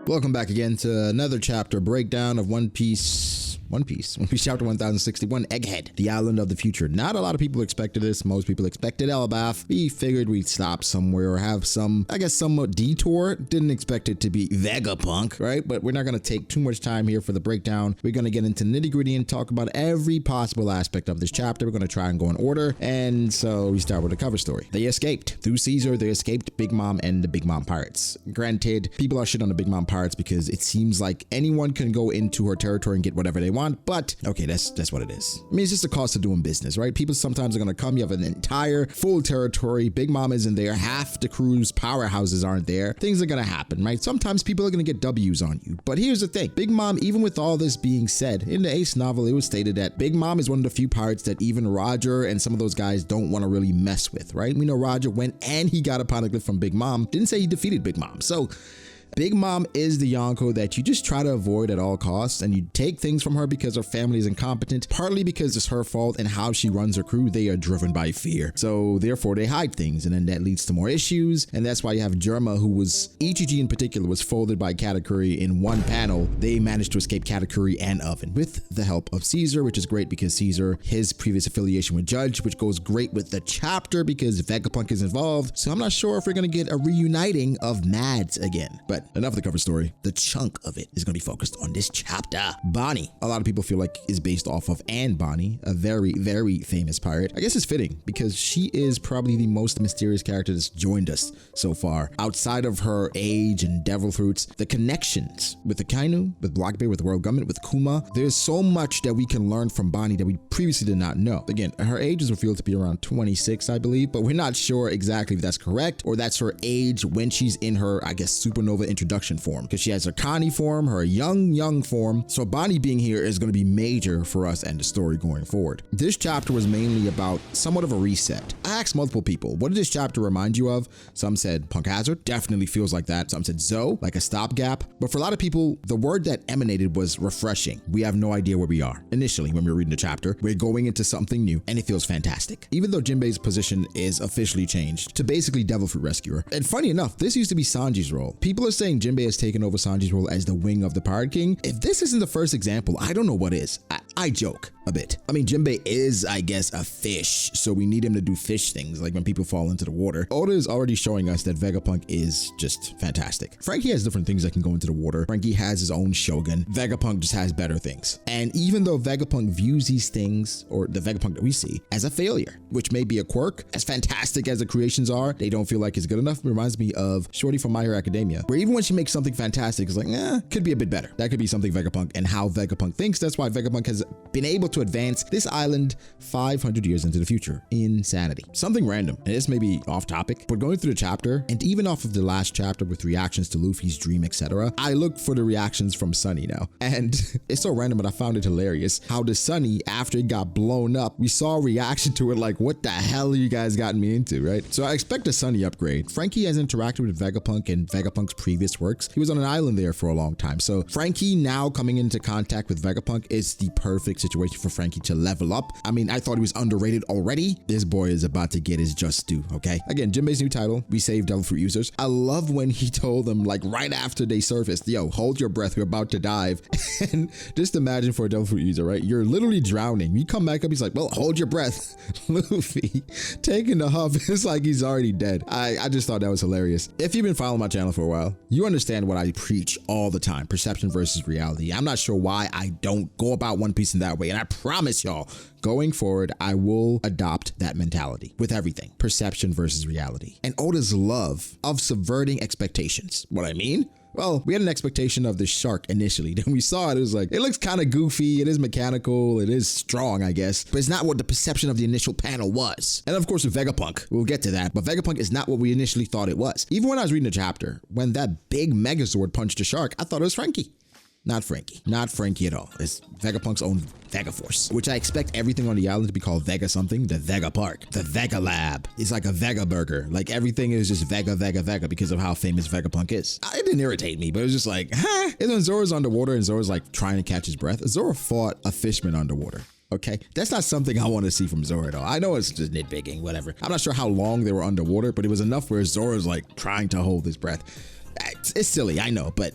Welcome back again to another chapter breakdown of One Piece chapter 1061, Egghead, the island of the future. Not a lot of people expected this. Most people expected Elbaf. We figured we'd stop somewhere or have some, somewhat detour. Didn't expect it to be Vegapunk, right? But we're not going to take too much time here for the breakdown. We're going to get into nitty gritty and talk about every possible aspect of this chapter. We're going to try and go in order. And so we start with the cover story. They escaped. Through Caesar, they escaped Big Mom and the Big Mom pirates. Granted, people are shit on the Big Mom pirates because it seems like anyone can go into her territory and get whatever they want, but okay, that's what it is. I mean, it's just the cost of doing business, right? People sometimes are going to come, you have an entire full territory, Big Mom isn't there, half the crew's powerhouses aren't there, things are going to happen, right? Sometimes people are going to get W's on you, but here's the thing, Big Mom, even with all this being said, in the Ace novel, it was stated that Big Mom is one of the few pirates that even Roger and some of those guys don't want to really mess with, right? We know Roger went and he got a poneglyph from Big Mom, didn't say he defeated Big Mom, so Big Mom is the Yonko that you just try to avoid at all costs, and you take things from her because her family is incompetent, partly because it's her fault and how she runs her crew. They are driven by fear. So therefore they hide things, and then that leads to more issues. And that's why you have Germa, who was, Ichiji in particular, was folded by Katakuri in one panel. They managed to escape Katakuri and Oven with the help of Caesar, which is great because Caesar, his previous affiliation with Judge, which goes great with the chapter because Vegapunk is involved. So I'm not sure if we're going to get a reuniting of Mads again, but enough of the cover story. The chunk of it is going to be focused on this chapter. Bonnie, a lot of people feel like is based off of Anne Bonny, a very, very famous pirate. I guess it's fitting because she is probably the most mysterious character that's joined us so far. Outside of her age and devil fruits, the connections with the Kainu, with Blackbeard, with the Royal Government, with Kuma, there's so much that we can learn from Bonnie that we previously did not know. Again, her age is revealed to be around 26, I believe, but we're not sure exactly if that's correct or that's her age when she's in her, I guess, supernova introduction form, because she has her Connie form, her young form. So Bonnie being here is going to be major for us and the story going forward. This chapter was mainly about somewhat of a reset. I asked multiple people, what did this chapter remind you of? Some said Punk Hazard, definitely feels like that. Some said Zoe, like a stopgap. But for a lot of people, the word that emanated was refreshing. We have no idea where we are. Initially, when we were reading the chapter, we're going into something new and it feels fantastic. Even though Jinbei's position is officially changed to basically Devil Fruit Rescuer. And funny enough, this used to be Sanji's role. People are saying Jinbei has taken over Sanji's role as the wing of the Pirate King. If this isn't the first example, I don't know what is. I joke a bit. I mean, Jinbei is, I guess, a fish, so we need him to do fish things, like when people fall into the water. Oda is already showing us that Vegapunk is just fantastic. Frankie has different things that can go into the water. Frankie has his own shogun. Vegapunk just has better things. And even though Vegapunk views these things, or the Vegapunk that we see, as a failure, which may be a quirk, as fantastic as the creations are, they don't feel like it's good enough. It reminds me of Shorty from My Hero Academia, where even when she makes something fantastic, it's like, could be a bit better. That could be something Vegapunk and how Vegapunk thinks. That's why Vegapunk has been able to advance this island 500 years into the future. Insanity. Something random, and this may be off topic, but going through the chapter, and even off of the last chapter with reactions to Luffy's dream, etc., I look for the reactions from Sunny now. And it's so random, but I found it hilarious how the Sunny, after it got blown up, we saw a reaction to it like, what the hell you guys got me into, right? So I expect a Sunny upgrade. Frankie has interacted with Vegapunk in Vegapunk's previous works. He was on an island there for a long time. So Frankie now coming into contact with Vegapunk is the perfect situation for Frankie to level up. I mean, I thought he was underrated already. This boy is about to get his just due, okay? Again, Jinbei's new title, we save Devil Fruit users. I love when he told them, like right after they surfaced, yo, hold your breath, we're about to dive. And just imagine for a Devil Fruit user, right? You're literally drowning. You come back up, he's like, well, hold your breath. Luffy taking the huff, it's like he's already dead. I just thought that was hilarious. If you've been following my channel for a while, you understand what I preach all the time, perception versus reality. I'm not sure why I don't go about One Piece in that way, and I promise y'all, going forward, I will adopt that mentality with everything. Perception versus reality. And Oda's love of subverting expectations. What I mean? Well, we had an expectation of the shark initially. Then we saw it, it was like, it looks kind of goofy, it is mechanical, it is strong, I guess, but it's not what the perception of the initial panel was. And of course with Vegapunk, we'll get to that, but Vegapunk is not what we initially thought it was. Even when I was reading the chapter, when that big Megazord punched the shark, I thought it was Frankie. Not Frankie. Not Frankie at all. It's Vegapunk's own Vega Force, which I expect everything on the island to be called Vega something. The Vega Park, the Vega Lab. It's like a Vega burger. Like everything is just Vega because of how famous Vegapunk is. It didn't irritate me, but it was just like, huh? And when Zoro's underwater and Zoro's like trying to catch his breath, Zoro fought a fishman underwater. Okay, that's not something I want to see from Zoro at all. I know it's just nitpicking, whatever. I'm not sure how long they were underwater, but it was enough where Zoro's like trying to hold his breath. It's silly, I know, but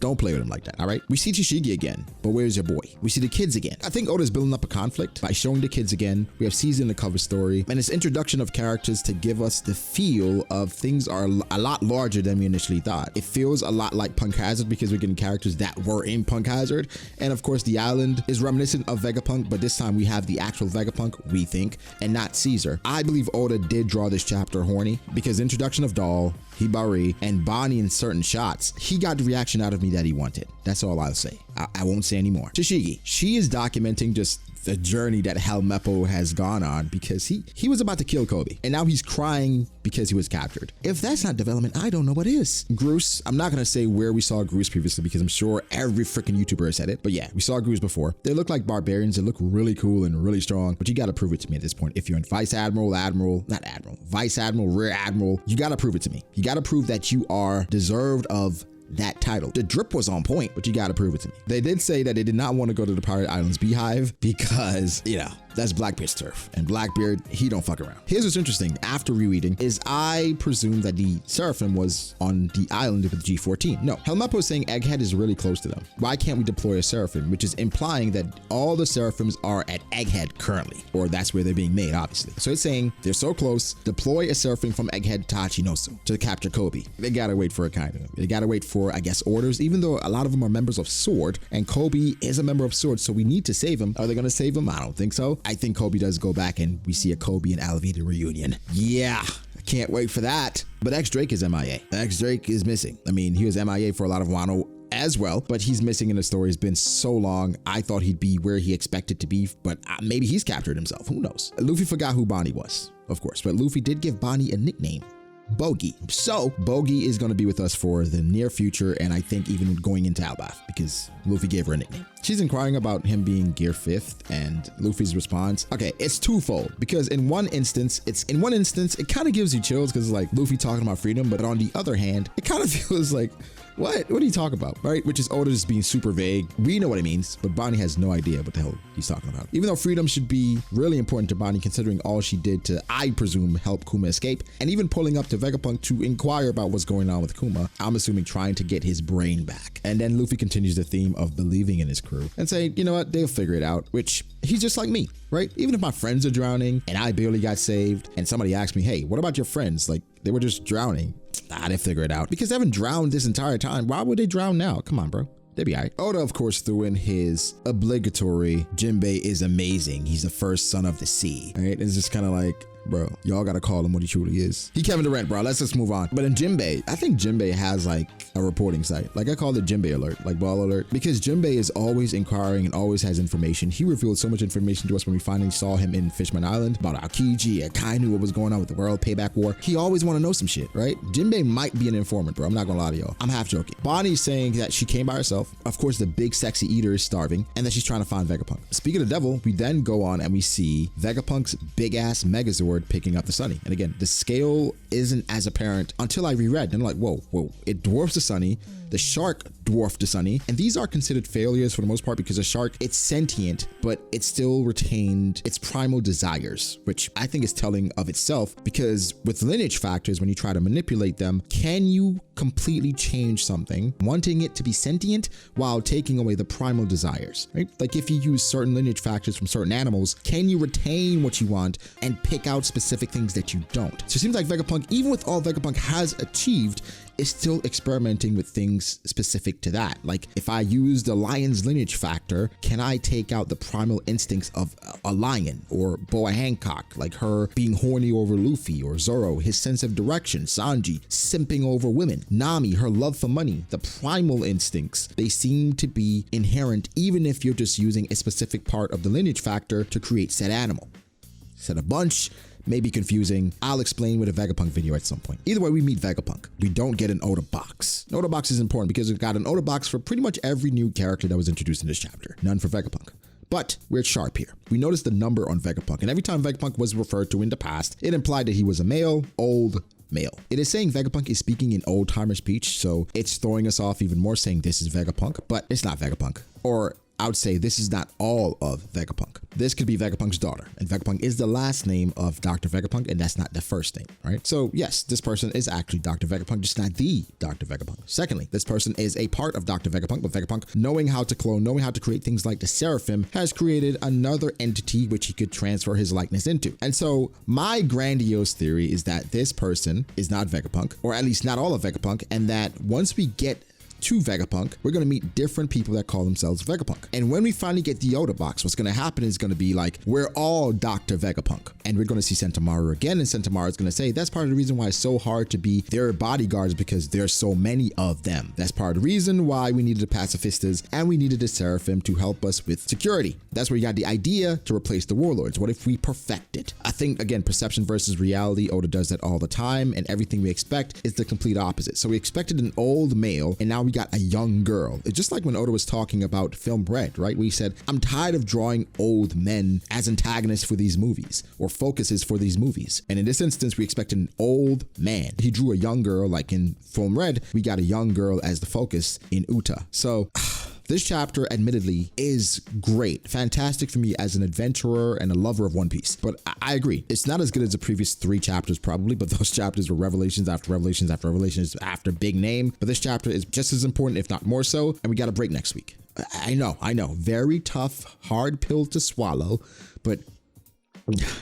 Don't play with him like that, all right? We see Tashigi again, but where's your boy? We see the kids again. I think Oda's building up a conflict by showing the kids again. We have season the cover story and its introduction of characters to give us the feel of things are a lot larger than we initially thought. It feels a lot like Punk Hazard because we're getting characters that were in Punk Hazard. And of course, the island is reminiscent of Vegapunk, but this time we have the actual Vegapunk, we think, and not Caesar. I believe Oda did draw this chapter horny because introduction of Doll, Hibari, and Bonnie in certain shots, he got the reaction out of me that he wanted. That's all I'll say. I won't say anymore. Tashigi, she is documenting just the journey that Helmeppo has gone on because he was about to kill Kobe and now he's crying because he was captured. If that's not development, I don't know what is. Groose, I'm not gonna say where we saw Groose previously because I'm sure every freaking YouTuber has said it, but yeah, we saw Groose before. They look like barbarians. They look really cool and really strong, but you gotta prove it to me at this point. If you're in Vice Admiral, Rear Admiral, you gotta prove it to me. You gotta prove that you are deserved of that title. The drip was on point, but you gotta prove it to me. They did say that they did not want to go to the Pirate Islands Beehive because, you know, that's Blackbeard's turf. And Blackbeard, he don't fuck around. Here's what's interesting after rereading is I presume that the Seraphim was on the island with G14. No, Helmeppo is saying Egghead is really close to them. Why can't we deploy a Seraphim? Which is implying that all the Seraphims are at Egghead currently, or that's where they're being made, obviously. So it's saying they're so close, deploy a Seraphim from Egghead to Hachinosu to capture Kobe. They gotta wait for a kind of, they gotta wait for, I guess, orders, even though a lot of them are members of Sword, and Kobe is a member of Sword, so we need to save him. Are they gonna save him? I don't think so. I think Kobe does go back and we see a Kobe and Alavita reunion. Yeah, I can't wait for that. But X Drake is MIA. X Drake is missing. I mean, he was MIA for a lot of Wano as well, but he's missing in the story. It's been so long. I thought he'd be where he expected to be, but maybe he's captured himself. Who knows? Luffy forgot who Bonnie was, of course, but Luffy did give Bonnie a nickname. Bogey. So Bogey is going to be with us for the near future, and I think even going into Albath because Luffy gave her a nickname. She's inquiring about him being Gear 5th, and Luffy's response, okay, it's twofold because in one instance it kind of gives you chills because it's like Luffy talking about freedom, but on the other hand, it kind of feels like, what are you talking about, right? Which is Oda just being super vague. We know what it means, but Bonnie has no idea what the hell he's talking about. Even though freedom should be really important to Bonnie, considering all she did to, I presume, help Kuma escape, and even pulling up to Vegapunk to inquire about what's going on with Kuma, I'm assuming trying to get his brain back. And then Luffy continues the theme of believing in his crew and say, you know what, they'll figure it out, which he's just like me, right? Even if my friends are drowning and I barely got saved and somebody asked me, hey, what about your friends? Like, they were just drowning. They figure it out because they haven't drowned this entire time. Why would they drown now? Come on, bro. They'd be all right. Oda, of course, threw in his obligatory Jinbei is amazing. He's the first son of the sea. All right. It's just kind of like, bro, y'all gotta call him what he truly is. He Kevin Durant, bro. Let's just move on. But in Jinbei, I think Jinbei has like a reporting site. Like I call it Jinbei alert, like ball alert, because Jinbei is always inquiring and always has information. He revealed so much information to us when we finally saw him in Fishman Island about Aokiji, Akainu, what was going on with the World Payback War. He always want to know some shit, right? Jinbei might be an informant, bro. I'm not gonna lie to y'all. I'm half joking. Bonnie's saying that she came by herself. Of course, the big sexy eater is starving and that she's trying to find Vegapunk. Speaking of the devil, we then go on and we see Vegapunk's big ass Megazord picking up the Sunny. And again, the scale isn't as apparent until I reread. And I'm like, whoa, it dwarfs the Sunny. The shark dwarfed the Sunny, and these are considered failures for the most part because a shark, it's sentient, but it still retained its primal desires, which I think is telling of itself because with lineage factors, when you try to manipulate them, can you completely change something, wanting it to be sentient while taking away the primal desires, right? Like if you use certain lineage factors from certain animals, can you retain what you want and pick out specific things that you don't? So it seems like Vegapunk, even with all Vegapunk has achieved, is still experimenting with things specific to that. Like if I use the lion's lineage factor, can I take out the primal instincts of a lion or Boa Hancock, like her being horny over Luffy, or Zoro, his sense of direction, Sanji, simping over women, Nami, her love for money. The primal instincts, they seem to be inherent even if you're just using a specific part of the lineage factor to create said animal. Said a bunch, may be confusing. I'll explain with a Vegapunk video at some point. Either way, we meet Vegapunk. We don't get an Oda box. An Oda box is important because we've got an Oda box for pretty much every new character that was introduced in this chapter. None for Vegapunk. But we're sharp here. We noticed the number on Vegapunk, and every time Vegapunk was referred to in the past, it implied that he was a male, old male. It is saying Vegapunk is speaking in old timer speech, so it's throwing us off even more saying this is Vegapunk, but it's not Vegapunk. Or I would say this is not all of Vegapunk. This could be Vegapunk's daughter, and Vegapunk is the last name of Dr. Vegapunk, and that's not the first name, right? So yes, this person is actually Dr. Vegapunk, just not the Dr. Vegapunk. Secondly, this person is a part of Dr. Vegapunk, but Vegapunk, knowing how to clone, knowing how to create things like the Seraphim, has created another entity which he could transfer his likeness into. And so my grandiose theory is that this person is not Vegapunk, or at least not all of Vegapunk, and that once we get to Vegapunk, we're going to meet different people that call themselves Vegapunk. And when we finally get the Yoda box, what's going to happen is going to be like, we're all Dr. Vegapunk. And we're going to see Sentomaru again, and Sentomaru is going to say, that's part of the reason why it's so hard to be their bodyguards, because there's so many of them. That's part of the reason why we needed the pacifistas and we needed the Seraphim to help us with security. That's where you got the idea to replace the warlords. What if we perfect it? I think, again, perception versus reality, Oda does that all the time, and everything we expect is the complete opposite. So we expected an old male, and now we got a young girl. It's just like when Oda was talking about Film Red, right? We said, I'm tired of drawing old men as antagonists for these movies or focuses for these movies. And in this instance, we expected an old man. He drew a young girl, like in Film Red, we got a young girl as the focus in Uta. So this chapter, admittedly, is great. Fantastic for me as an adventurer and a lover of One Piece. But I agree, it's not as good as the previous 3 chapters probably, but those chapters were revelations after revelations after revelations after big name. But this chapter is just as important, if not more so, and we got a break next week. I know, very tough, hard pill to swallow, but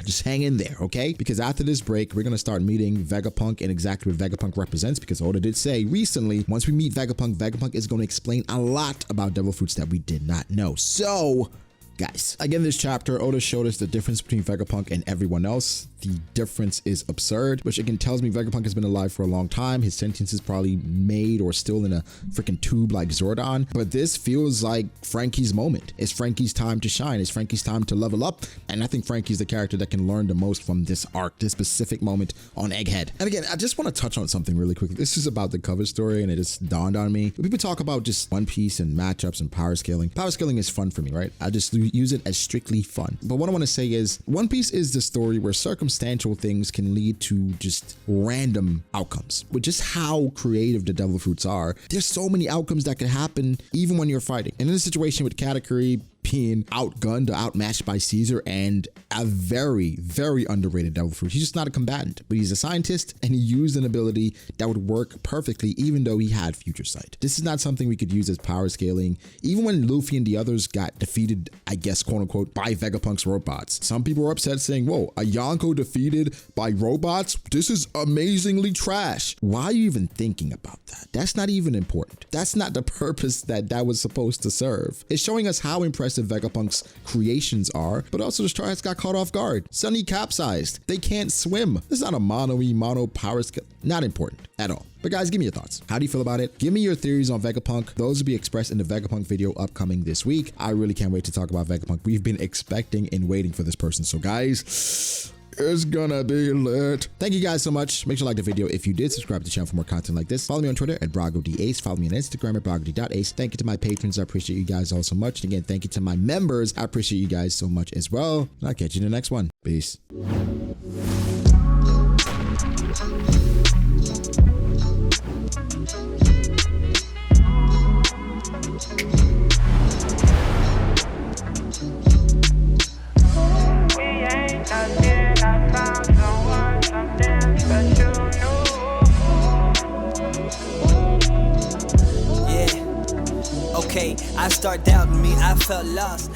just hang in there, okay? Because after this break, we're going to start meeting Vegapunk and exactly what Vegapunk represents, because Oda did say recently, once we meet Vegapunk, Vegapunk is going to explain a lot about devil fruits that we did not know. So, guys, again, this chapter, Oda showed us the difference between Vegapunk and everyone else. The difference is absurd, which again tells me Vegapunk has been alive for a long time. His sentience is probably made or still in a freaking tube like Zordon. But this feels like Frankie's moment. It's Frankie's time to shine. It's Frankie's time to level up. And I think Frankie's the character that can learn the most from this arc, this specific moment on Egghead. And again, I just want to touch on something really quickly. This is about the cover story, and it just dawned on me. When people talk about just One Piece and matchups and power scaling. Power scaling is fun for me, right? I just use it as strictly fun. But what I want to say is One Piece is the story where circumstantial things can lead to just random outcomes, which is how creative the devil fruits are. There's so many outcomes that can happen even when you're fighting. And in a situation with Katakuri being outgunned or outmatched by Caesar and a very, very underrated devil fruit. He's just not a combatant, but he's a scientist, and he used an ability that would work perfectly even though he had future sight. This is not something we could use as power scaling. Even when Luffy and the others got defeated, I guess, quote unquote, by Vegapunk's robots, some people were upset saying, whoa, a Yonko defeated by robots? This is amazingly trash. Why are you even thinking about that? That's not even important. That's not the purpose that was supposed to serve. It's showing us how impressive Vegapunk's creations are, but also the Straw Hats got caught off guard. Sunny capsized. They can't swim. This is not a mono power skill. Not important at all. But guys, give me your thoughts. How do you feel about it? Give me your theories on Vegapunk. Those will be expressed in the Vegapunk video upcoming this week. I really can't wait to talk about Vegapunk. We've been expecting and waiting for this person. So guys, it's gonna be lit. Thank you guys so much. Make sure to like the video if you did. Subscribe to the channel for more content like this. Follow me on Twitter at BragoDAce. Follow me on Instagram at BragoD.ace. Thank you to my patrons. I appreciate you guys all so much. And again, thank you to my members. I appreciate you guys so much as well. I'll catch you in the next one. Peace. I start doubting me, I felt lost.